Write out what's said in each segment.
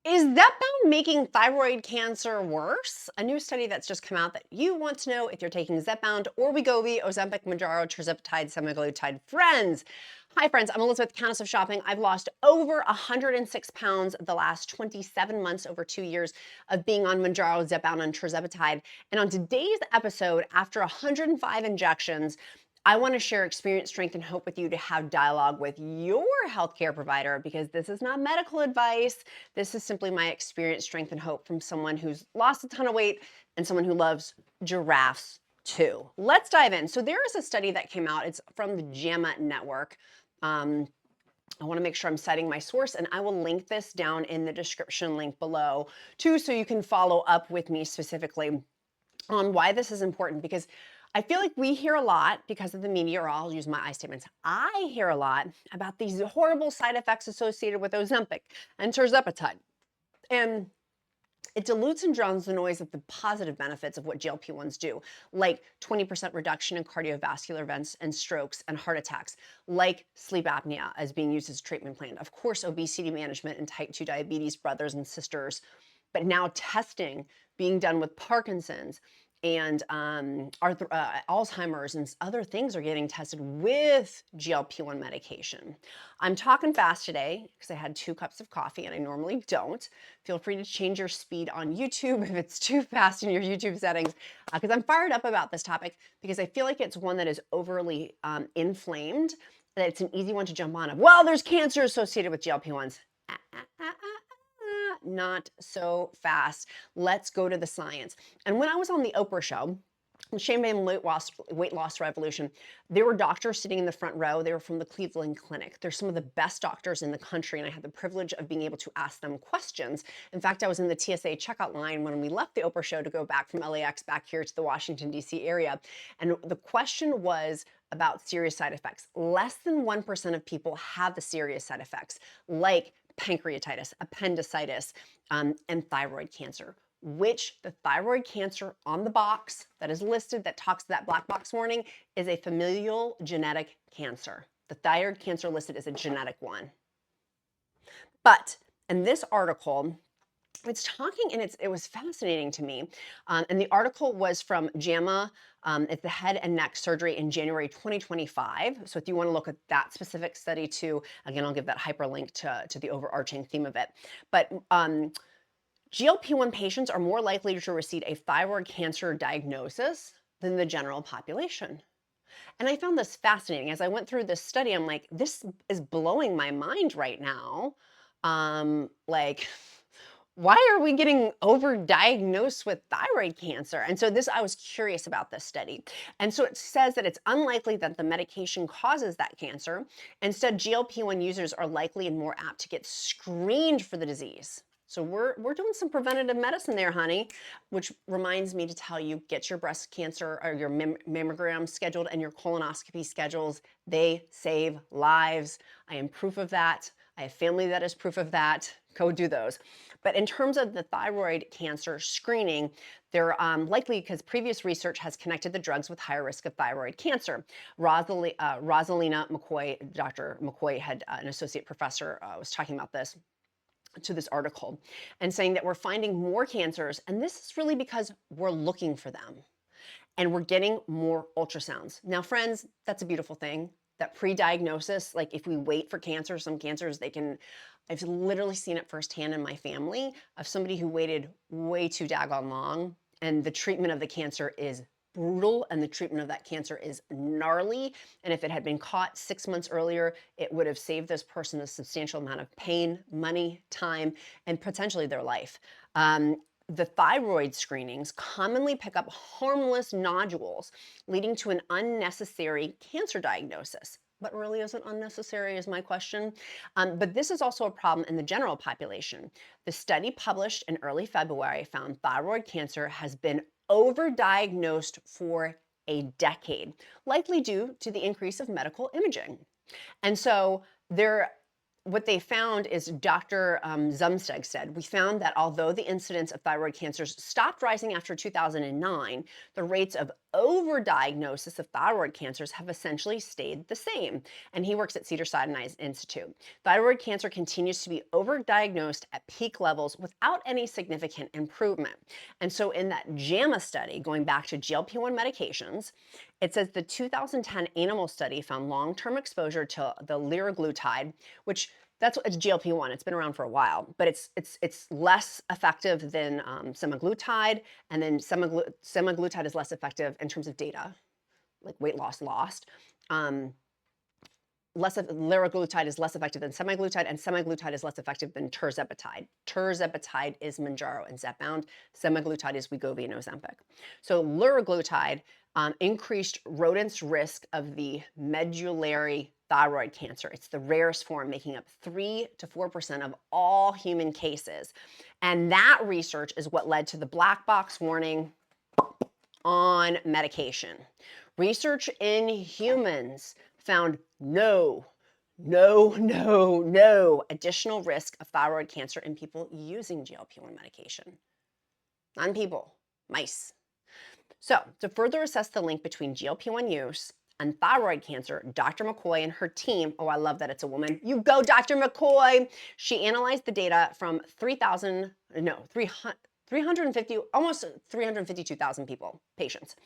Is ZEPBOUND making thyroid cancer worse? A new study that's just come out that you want to know if you're taking ZEPBOUND or Wegovy, Ozempic, Mounjaro, tirzepatide, semaglutide. Friends, hi friends, I'm Elizabeth, Countess of Shopping. I've lost over 106 pounds the last 27 months, over 2 years of being on Mounjaro, ZEPBOUND, and tirzepatide. And on today's episode, after 105 injections, I want to share experience, strength, and hope with you to have dialogue with your healthcare provider, because this is not medical advice. This is simply my experience, strength, and hope from someone who's lost a ton of weight and someone who loves giraffes too. Let's dive in. So there is a study that came out. It's from the JAMA network. I want to make sure I'm citing my source, and I will link this down in the description link below too, so you can follow up with me specifically on why this is important, because I feel like we hear a lot because of the media, or I'll use my I statements. I hear a lot about these horrible side effects associated with Ozempic and tirzepatide. And it dilutes and drowns the noise of the positive benefits of what GLP-1s do, like 20% reduction in cardiovascular events and strokes and heart attacks, like sleep apnea as being used as a treatment plan. Of course, obesity management and type 2 diabetes, brothers and sisters, but now testing being done with Parkinson's and Alzheimer's and other things are getting tested with GLP-1 medication. I'm talking fast today because I had 2 cups of coffee and I normally don't. Feel free to change your speed on YouTube if it's too fast in your YouTube settings, because I'm fired up about this topic, because I feel like it's one that is overly inflamed, that it's an easy one to jump on of, well, there's cancer associated with GLP-1s. Not so fast. Let's go to the science. And when I was on the Oprah show, the Shame Bam weight loss revolution, there were doctors sitting in the front row. They were from the Cleveland Clinic. They're some of the best doctors in the country, and I had the privilege of being able to ask them questions. In fact, I was in the TSA checkout line when we left the Oprah show to go back from LAX back here to the Washington, D.C. area. And the question was about serious side effects. Less than 1% of people have the serious side effects, like pancreatitis, appendicitis, and thyroid cancer, which the thyroid cancer on the box that is listed, that talks to that black box warning, is a familial genetic cancer. The thyroid cancer listed is a genetic one. But in this article, it's talking, and it was fascinating to me. And the article was from JAMA. It's the head and neck surgery in January 2025. So if you want to look at that specific study too, again, I'll give that hyperlink to the overarching theme of it. But GLP-1 patients are more likely to receive a thyroid cancer diagnosis than the general population. And I found this fascinating. As I went through this study, I'm like, this is blowing my mind right now. Like, why are we getting overdiagnosed with thyroid cancer? And so I was curious about this study. And so it says that it's unlikely that the medication causes that cancer. Instead, GLP-1 users are likely and more apt to get screened for the disease. So we're doing some preventative medicine there, honey, which reminds me to tell you, get your breast cancer or your mammogram scheduled and your colonoscopy schedules. They save lives. I am proof of that. I have family that is proof of that. Go do those. But in terms of the thyroid cancer screening, they're likely because previous research has connected the drugs with higher risk of thyroid cancer. Rosalina McCoy, Dr. McCoy had an associate professor was talking about this to this article and saying that we're finding more cancers, and this is really because we're looking for them and we're getting more ultrasounds. Now, friends, that's a beautiful thing. That pre-diagnosis, like if we wait for cancer, some cancers, I've literally seen it firsthand in my family of somebody who waited way too daggone long, and the treatment of the cancer is brutal, and the treatment of that cancer is gnarly. And if it had been caught 6 months earlier, it would have saved this person a substantial amount of pain, money, time, and potentially their life. The thyroid screenings commonly pick up harmless nodules, leading to an unnecessary cancer diagnosis. But really, is it unnecessary is my question. But this is also a problem in the general population. The study published in early February found thyroid cancer has been overdiagnosed for a decade, likely due to the increase of medical imaging. And so what they found is Dr. Zumsteg said, we found that although the incidence of thyroid cancers stopped rising after 2009, the rates of overdiagnosis of thyroid cancers have essentially stayed the same. And he works at Cedars-Sinai Institute. Thyroid cancer continues to be overdiagnosed at peak levels without any significant improvement. And so in that JAMA study, going back to GLP-1 medications, it says the 2010 animal study found long-term exposure to the liraglutide, which that's it's GLP-1. It's been around for a while, but it's less effective than semaglutide, and then semaglutide is less effective in terms of data, like weight loss lost. Liraglutide is less effective than semaglutide, and semaglutide is less effective than tirzepatide. Tirzepatide is Mounjaro and ZEPBOUND. Semaglutide is Wegovy and Ozempic. So liraglutide increased rodents' risk of the medullary thyroid cancer. It's the rarest form, making up 3 to 4% of all human cases. And that research is what led to the black box warning on medication. Research in humans found no additional risk of thyroid cancer in people using GLP-1 medication. Not in people, mice. So, to further assess the link between GLP-1 use and thyroid cancer, Dr. McCoy and her team, oh, I love that it's a woman. You go, Dr. McCoy. She analyzed the data from 350, almost 352,000 patients,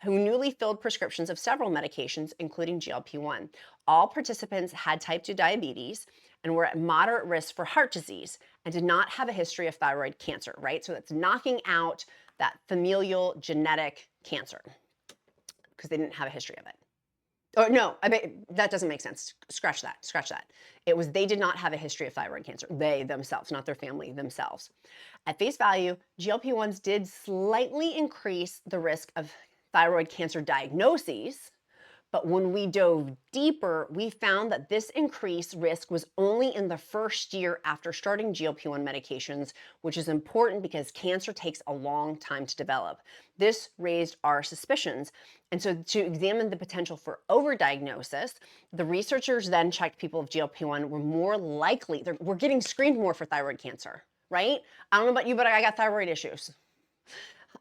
who newly filled prescriptions of several medications, including GLP-1. All participants had type 2 diabetes and were at moderate risk for heart disease and did not have a history of thyroid cancer, right? So that's knocking out that familial genetic cancer because they didn't have a history of it. Or no, I mean, that doesn't make sense. Scratch that, scratch that. It was they did not have a history of thyroid cancer. They themselves, not their family, themselves. At face value, GLP-1s did slightly increase the risk of thyroid cancer diagnoses, but when we dove deeper, we found that this increased risk was only in the first year after starting GLP-1 medications, which is important because cancer takes a long time to develop. This raised our suspicions. And so to examine the potential for overdiagnosis, the researchers then checked people with GLP-1 were more likely, we're getting screened more for thyroid cancer, right? I don't know about you, but I got thyroid issues.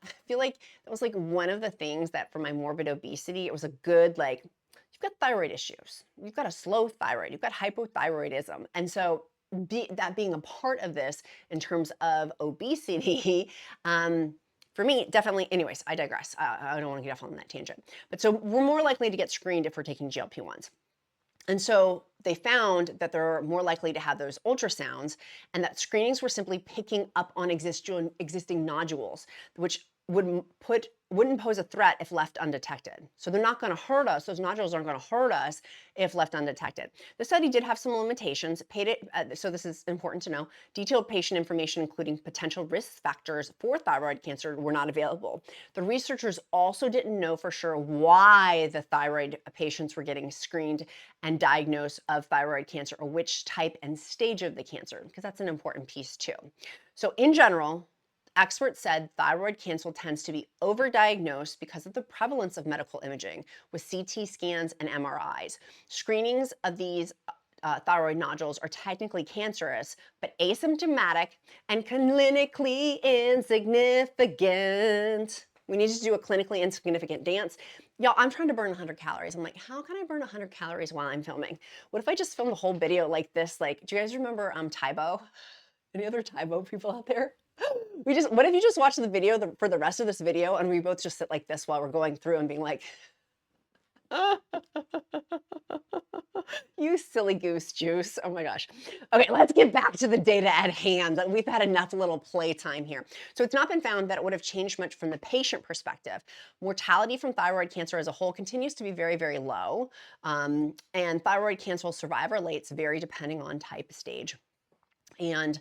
I feel like that was like one of the things that for my morbid obesity, it was a good, like, you've got thyroid issues, you've got a slow thyroid, you've got hypothyroidism. And so that being a part of this in terms of obesity, for me, definitely, anyways, I digress. I don't want to get off on that tangent. But so we're more likely to get screened if we're taking GLP-1s. And so they found that they're more likely to have those ultrasounds, and that screenings were simply picking up on existing nodules, which wouldn't pose a threat if left undetected. So they're not going to hurt us. Those nodules aren't going to hurt us if left undetected. The study did have some limitations. So this is important to know. Detailed patient information, including potential risk factors for thyroid cancer, were not available. The researchers also didn't know for sure why the thyroid patients were getting screened and diagnosed of thyroid cancer, or which type and stage of the cancer, because that's an important piece too. So in general, experts said thyroid cancer tends to be overdiagnosed because of the prevalence of medical imaging with CT scans and MRIs. Screenings of these thyroid nodules are technically cancerous, but asymptomatic and clinically insignificant. We need to do a clinically insignificant dance. Y'all, I'm trying to burn 100 calories. I'm like, how can I burn 100 calories while I'm filming? What if I just filmed a whole video like this? Like, do you guys remember Tybo? Any other Tybo people out there? What if you just watch the video for the rest of this video and we both just sit like this while we're going through and being like, you silly goose juice. Oh my gosh. Okay, let's get back to the data at hand. We've had enough little playtime here. So it's not been found that it would have changed much from the patient perspective. Mortality from thyroid cancer as a whole continues to be very, very low. And thyroid cancer survival rates vary depending on type, stage. And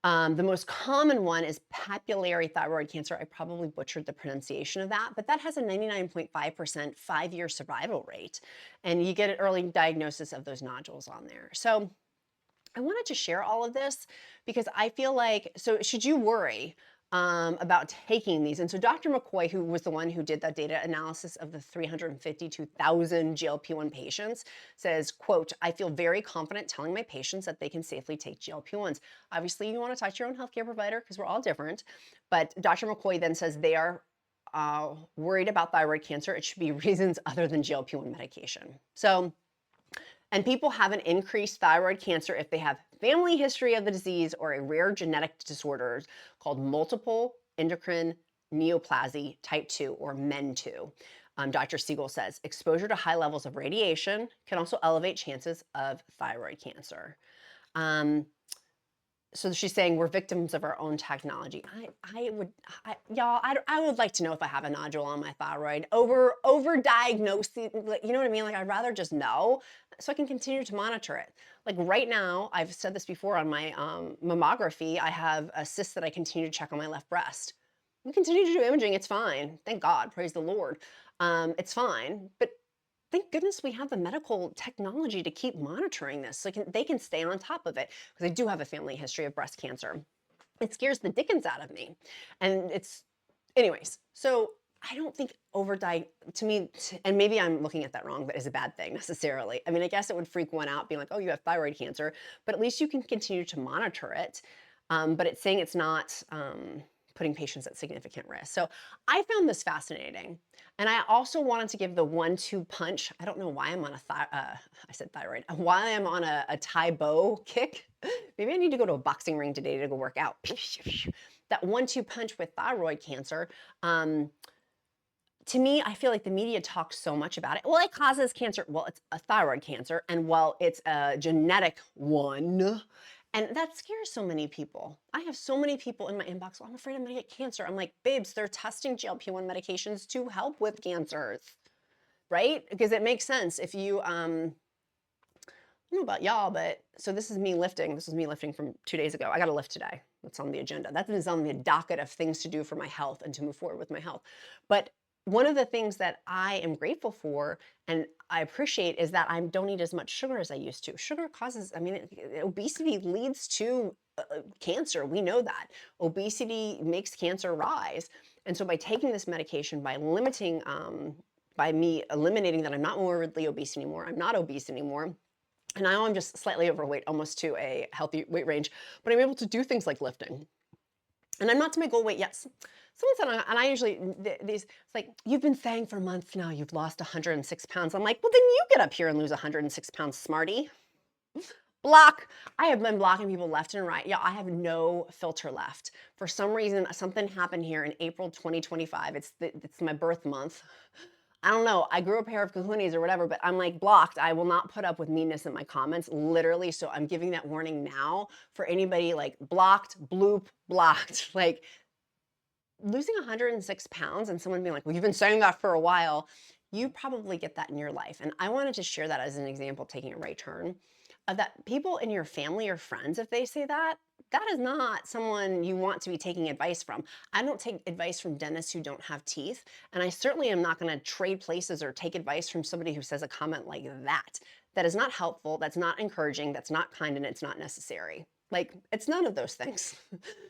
the most common one is papillary thyroid cancer. I probably butchered the pronunciation of that, but that has a 99.5% 5-year survival rate. And you get an early diagnosis of those nodules on there. So I wanted to share all of this because I feel like, so should you worry? about taking these. And so Dr. McCoy, who was the one who did that data analysis of the 352,000 GLP-1 patients, says, quote, I feel very confident telling my patients that they can safely take GLP-1s. Obviously, you want to talk to your own healthcare provider because we're all different. But Dr. McCoy then says they are worried about thyroid cancer. It should be reasons other than GLP-1 medication. So, and people have an increased thyroid cancer if they have family history of the disease or a rare genetic disorder called multiple endocrine neoplasy type 2 or MEN2. Dr. Siegel says exposure to high levels of radiation can also elevate chances of thyroid cancer. So she's saying we're victims of our own technology. I would like to know if I have a nodule on my thyroid. Overdiagnosing, you know what I mean? Like, I'd rather just know so I can continue to monitor it. Like right now, I've said this before on my mammography, I have a cyst that I continue to check on my left breast. We continue to do imaging, it's fine. Thank God, praise the Lord. It's fine, but thank goodness we have the medical technology to keep monitoring this so they can stay on top of it because I do have a family history of breast cancer. It scares the dickens out of me. And anyways, so I don't think to me, and maybe I'm looking at that wrong, but is a bad thing necessarily. I mean, I guess it would freak one out being like, oh, you have thyroid cancer, but at least you can continue to monitor it. But it's saying it's not putting patients at significant risk. So I found this fascinating. And I also wanted to give the 1-2 punch. I don't know why I'm on I said thyroid, why I'm on a Thai bow kick. Maybe I need to go to a boxing ring today to go work out. That 1-2 punch with thyroid cancer. To me, I feel like the media talks so much about it. Well, it causes cancer. Well, it's a thyroid cancer. And well, it's a genetic one. And that scares so many people. I have so many people in my inbox, well, I'm afraid I'm gonna get cancer. I'm like, babes, they're testing GLP-1 medications to help with cancers, right? Because it makes sense if you, I don't know about y'all, but so this is me lifting. This is me lifting from 2 days ago. I got to lift today. That's on the agenda. That is on the docket of things to do for my health and to move forward with my health. But one of the things that I am grateful for and I appreciate is that I don't eat as much sugar as I used to. Sugar causes, I mean, obesity leads to cancer. We know that. Obesity makes cancer rise. And so by taking this medication, by limiting, by me eliminating that I'm not morbidly obese anymore, I'm not obese anymore, and now I'm just slightly overweight, almost to a healthy weight range, but I'm able to do things like lifting. And I'm not to my goal weight yet. Someone said, and I usually, it's like, you've been saying for months now you've lost 106 pounds. I'm like, well, then you get up here and lose 106 pounds, smarty. Block. I have been blocking people left and right. Yeah, I have no filter left. For some reason, something happened here in April 2025. It's my birth month. I don't know. I grew a pair of kahunas or whatever, but I'm like blocked. I will not put up with meanness in my comments, literally. So I'm giving that warning now for anybody like blocked, bloop, blocked. Like losing 106 pounds and someone being like, well, you've been saying that for a while. You probably get that in your life. And I wanted to share that as an example, taking a right turn, of that people in your family or friends, if they say that, that is not someone you want to be taking advice from. I don't take advice from dentists who don't have teeth. And I certainly am not going to trade places or take advice from somebody who says a comment like that. That is not helpful. That's not encouraging. That's not kind. And it's not necessary. Like, it's none of those things.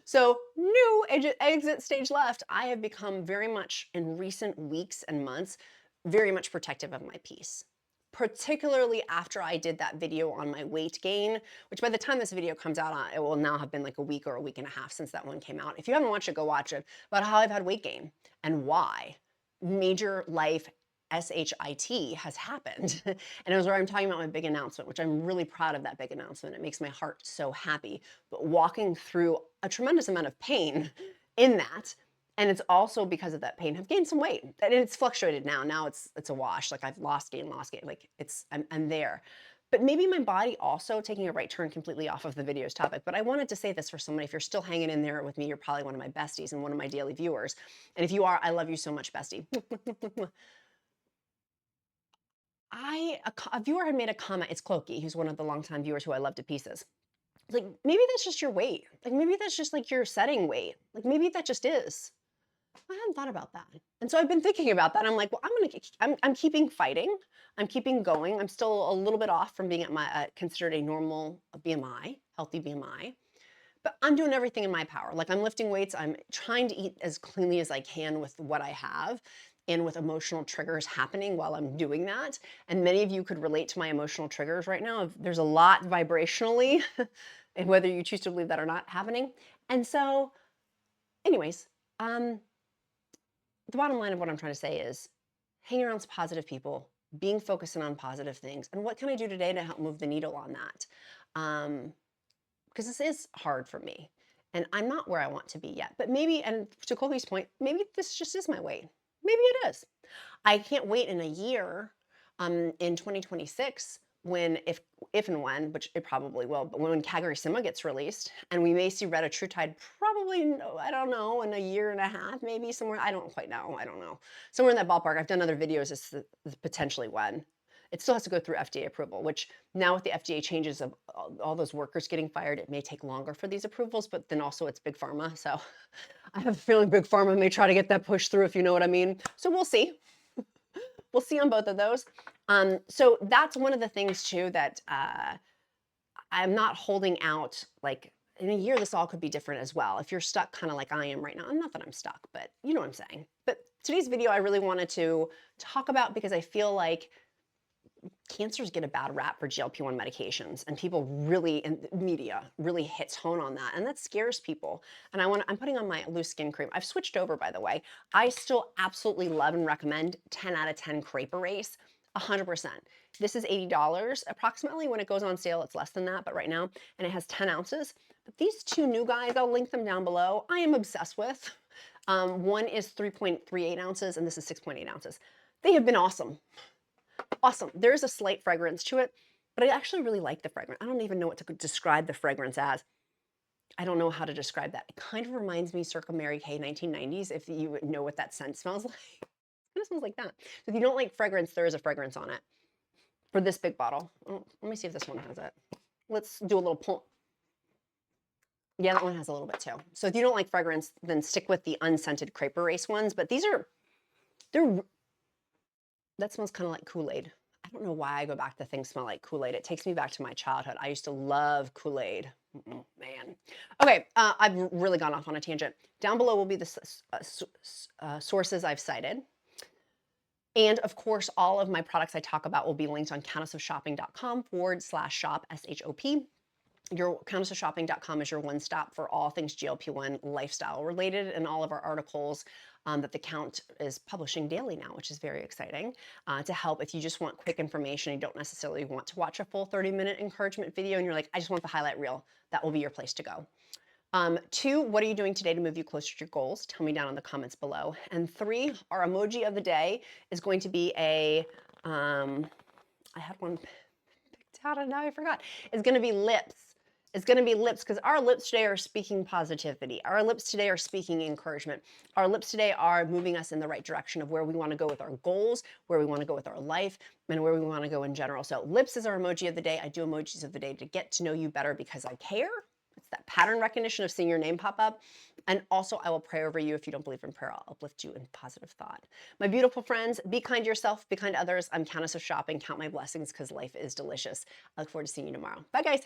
So, new exit stage left. I have become very much in recent weeks and months, very much protective of my peace. Particularly after I did that video on my weight gain, which by the time this video comes out, it will now have been like a week or a week and a half since that one came out. If you haven't watched it, go watch it, about how I've had weight gain and why. Major life SHIT has happened. And it was where I'm talking about my big announcement, which I'm really proud of that big announcement. It makes my heart so happy. But walking through a tremendous amount of pain in that, and it's also because of that pain, have gained some weight. And it's fluctuated now. Now it's a wash. Like I've lost gain. Like I'm there. But maybe my body also taking a right turn completely off of the video's topic. But I wanted to say this for somebody. If you're still hanging in there with me, you're probably one of my besties and one of my daily viewers. And if you are, I love you so much, bestie. A viewer had made a comment. It's Clokey, who's one of the longtime viewers who I love to pieces. Like, maybe that's just your weight. Like, maybe that's just like your setting weight. Like, maybe that just is. I hadn't thought about that. And so I've been thinking about that. I'm like, well, I'm keeping fighting. I'm keeping going. I'm still a little bit off from being at my considered a normal BMI, healthy BMI. But I'm doing everything in my power. Like I'm lifting weights, I'm trying to eat as cleanly as I can with what I have and with emotional triggers happening while I'm doing that. And many of you could relate to my emotional triggers right now. There's a lot vibrationally, and whether you choose to believe that or not, happening. And so, anyways, um, the bottom line of what I'm trying to say is hanging around some positive people, being focusing on positive things. And what can I do today to help move the needle on that? Because this is hard for me and I'm not where I want to be yet. But maybe, and to Colby's point, maybe this just is my weight. Maybe it is. I can't wait in a year, in 2026, when if and when, which it probably will, but when Kaguya-sama gets released, and we may see retatrutide probably, no, I don't know, in a year and a half, maybe somewhere. I don't quite know. I don't know. Somewhere in that ballpark. I've done other videos as to potentially when. It still has to go through FDA approval, which now with the FDA changes of all those workers getting fired, it may take longer for these approvals, but then also it's big pharma. So I have a feeling big pharma may try to get that pushed through, if you know what I mean. So we'll see. We'll see on both of those. So that's one of the things too that I'm not holding out. Like in a year, this all could be different as well. If you're stuck kind of like I am right now, not that I'm stuck, but you know what I'm saying. But today's video, I really wanted to talk about because I feel like cancers get a bad rap for GLP-1 medications, and people really, and media really hits home on that, and that scares people. And I'm putting on my loose skin cream. I've switched over, by the way. I still absolutely love and recommend 10 out of 10 Crepe Erase, 100%. This is $80 approximately. When it goes on sale, it's less than that, but right now, and it has 10 ounces. But these two new guys, I'll link them down below, I am obsessed with. One is 3.38 ounces, and this is 6.8 ounces. They have been awesome. Awesome. There's a slight fragrance to it, but I actually really like the fragrance. I don't even know what to describe the fragrance as. I don't know how to describe that. It kind of reminds me circa Mary Kay 1990s, if you know what that scent smells like. It kind of smells like that. So if you don't like fragrance, there is a fragrance on it for this big bottle. Oh, let me see if this one has it. Let's do a little pull. Yeah, that one has a little bit too. So if you don't like fragrance, then stick with the unscented Crepe Erase ones. But these are, that smells kind of like Kool-Aid. I don't know why I go back to things smell like Kool-Aid. It takes me back to my childhood. I used to love Kool-Aid. Man. Okay, I've really gone off on a tangent. Down below will be the sources I've cited. And of course, all of my products I talk about will be linked on countessofshopping.com/shop, SHOP. Countessofshopping.com is your one-stop for all things GLP-1 lifestyle related, and all of our articles that the Count is publishing daily now, which is very exciting, to help if you just want quick information. You don't necessarily want to watch a full 30-minute encouragement video and you're like, I just want the highlight reel. That will be your place to go. 2, what are you doing today to move you closer to your goals? Tell me down in the comments below. And 3, our emoji of the day is going to be a, I had one picked out and now I forgot. It's going to be lips. It's going to be lips, because our lips today are speaking positivity. Our lips today are speaking encouragement. Our lips today are moving us in the right direction of where we want to go with our goals, where we want to go with our life, and where we want to go in general. So lips is our emoji of the day. I do emojis of the day to get to know you better because I care. It's that pattern recognition of seeing your name pop up. And also, I will pray over you. If you don't believe in prayer, I'll uplift you in positive thought. My beautiful friends, be kind to yourself, be kind to others. I'm Countess of Shopping. Count my blessings because life is delicious. I look forward to seeing you tomorrow. Bye, guys.